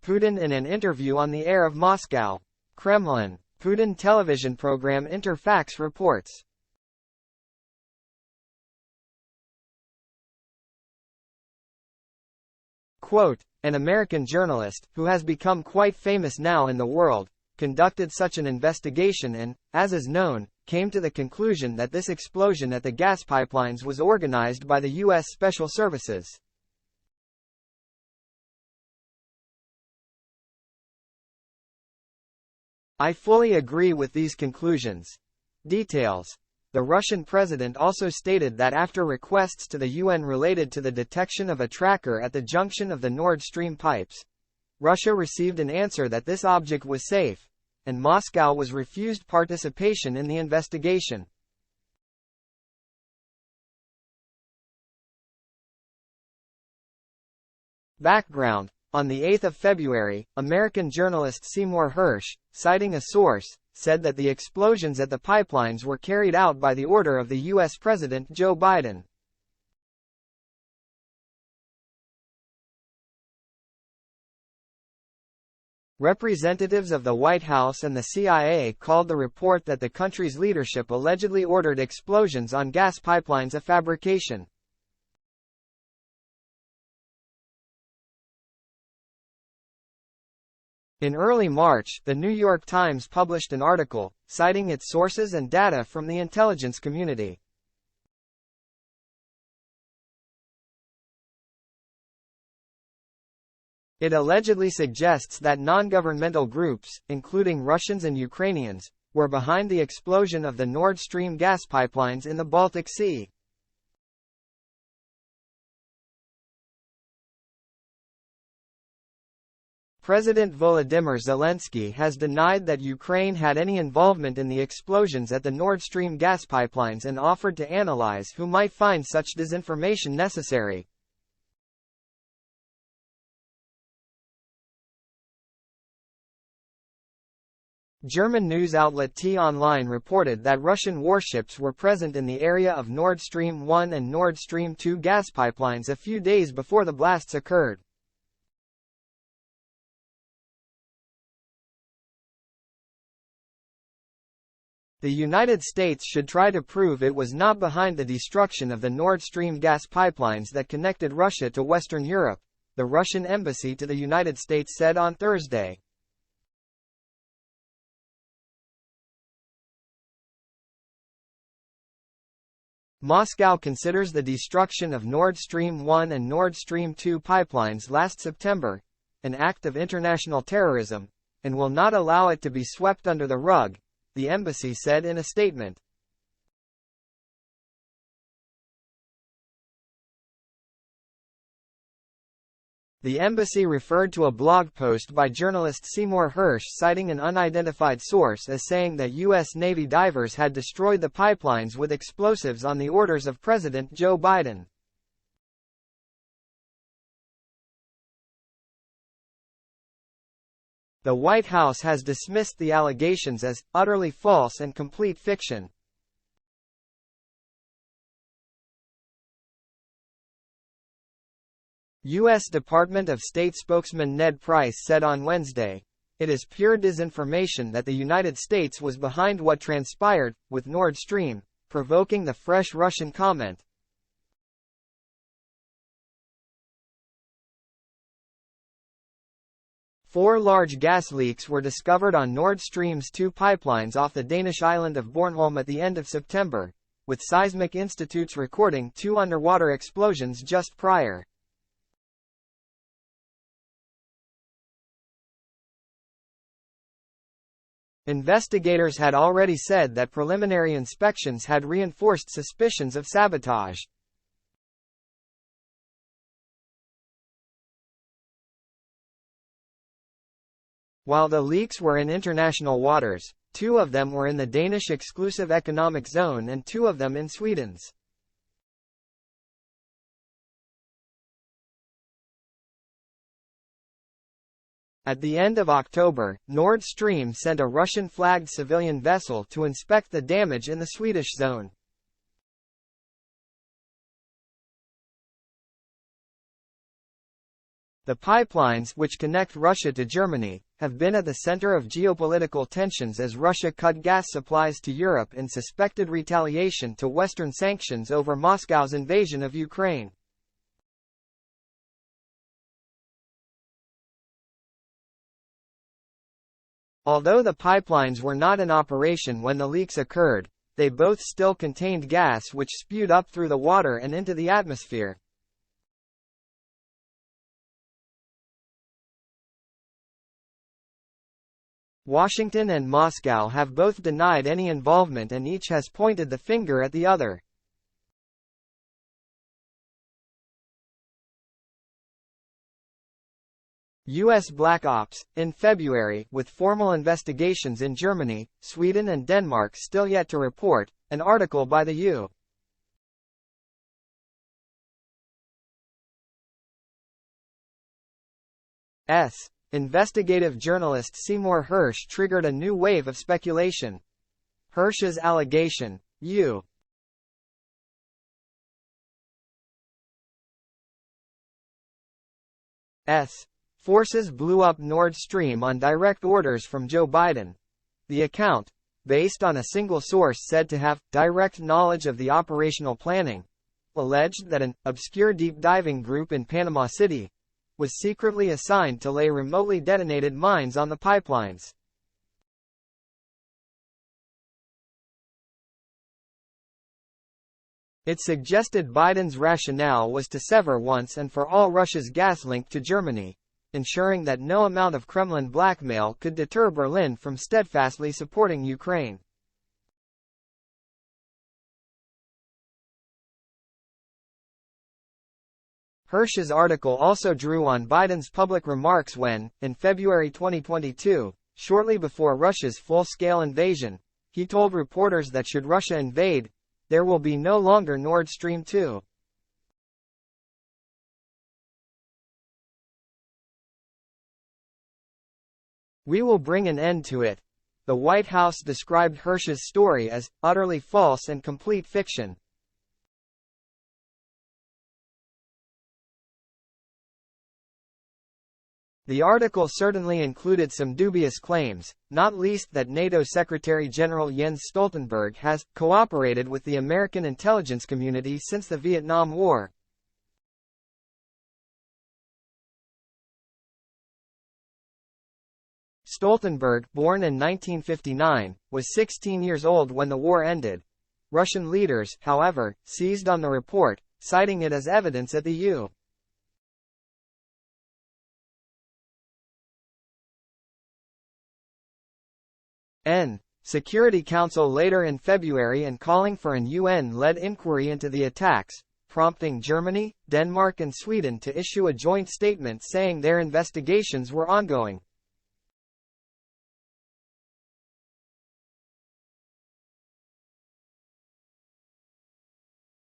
Putin in an interview on the air of Moscow. Kremlin. Putin television program Interfax reports. Quote, an American journalist, who has become quite famous now in the world, conducted such an investigation and, as is known, came to the conclusion that this explosion at the gas pipelines was organized by the U.S. Special Services. I fully agree with these conclusions. Details. The Russian president also stated that after requests to the UN related to the detection of a tracker at the junction of the Nord Stream pipes, Russia received an answer that this object was safe, and Moscow was refused participation in the investigation. Background. On the 8th of February, American journalist Seymour Hersh, citing a source, said that the explosions at the pipelines were carried out by the order of the U.S. President Joe Biden. Representatives of the White House and the CIA called the report that the country's leadership allegedly ordered explosions on gas pipelines a fabrication. In early March, The New York Times published an article, citing its sources and data from the intelligence community. It allegedly suggests that non-governmental groups, including Russians and Ukrainians, were behind the explosion of the Nord Stream gas pipelines in the Baltic Sea. President Volodymyr Zelensky has denied that Ukraine had any involvement in the explosions at the Nord Stream gas pipelines and offered to analyze who might find such disinformation necessary. German news outlet T-Online reported that Russian warships were present in the area of Nord Stream 1 and Nord Stream 2 gas pipelines a few days before the blasts occurred. The United States should try to prove it was not behind the destruction of the Nord Stream gas pipelines that connected Russia to Western Europe, the Russian embassy to the United States said on Thursday. Moscow considers the destruction of Nord Stream 1 and Nord Stream 2 pipelines last September an act of international terrorism, and will not allow it to be swept under the rug, the embassy said in a statement. The embassy referred to a blog post by journalist Seymour Hersh citing an unidentified source as saying that U.S. Navy divers had destroyed the pipelines with explosives on the orders of President Joe Biden. The White House has dismissed the allegations as utterly false and complete fiction. U.S. Department of State spokesman Ned Price said on Wednesday, "It is pure disinformation that the United States was behind what transpired with Nord Stream, provoking the fresh Russian comment." Four large gas leaks were discovered on Nord Stream's 2 pipelines off the Danish island of Bornholm at the end of September, with seismic institutes recording 2 underwater explosions just prior. Investigators had already said that preliminary inspections had reinforced suspicions of sabotage. While the leaks were in international waters, 2 of them were in the Danish exclusive economic zone and 2 of them in Sweden's. At the end of October, Nord Stream sent a Russian-flagged civilian vessel to inspect the damage in the Swedish zone. The pipelines, which connect Russia to Germany, have been at the center of geopolitical tensions as Russia cut gas supplies to Europe in suspected retaliation to Western sanctions over Moscow's invasion of Ukraine. Although the pipelines were not in operation when the leaks occurred, they both still contained gas which spewed up through the water and into the atmosphere. Washington and Moscow have both denied any involvement and each has pointed the finger at the other. U.S. Black Ops, in February, with formal investigations in Germany, Sweden and Denmark still yet to report, an article by the U.S. investigative journalist Seymour Hersh triggered a new wave of speculation. Hersh's allegation, U.S. forces blew up Nord Stream on direct orders from Joe Biden. The account, based on a single source said to have direct knowledge of the operational planning, alleged that an obscure deep-diving group in Panama City was secretly assigned to lay remotely detonated mines on the pipelines. It suggested Biden's rationale was to sever once and for all Russia's gas link to Germany, ensuring that no amount of Kremlin blackmail could deter Berlin from steadfastly supporting Ukraine. Hersh's article also drew on Biden's public remarks when, in February 2022, shortly before Russia's full-scale invasion, he told reporters that should Russia invade, there will be no longer Nord Stream 2. We will bring an end to it. The White House described Hersh's story as utterly false and complete fiction. The article certainly included some dubious claims, not least that NATO Secretary-General Jens Stoltenberg has cooperated with the American intelligence community since the Vietnam War. Stoltenberg, born in 1959, was 16 years old when the war ended. Russian leaders, however, seized on the report, citing it as evidence at the U.S. Security Council later in February and calling for an UN-led inquiry into the attacks, prompting Germany, Denmark and Sweden to issue a joint statement saying their investigations were ongoing.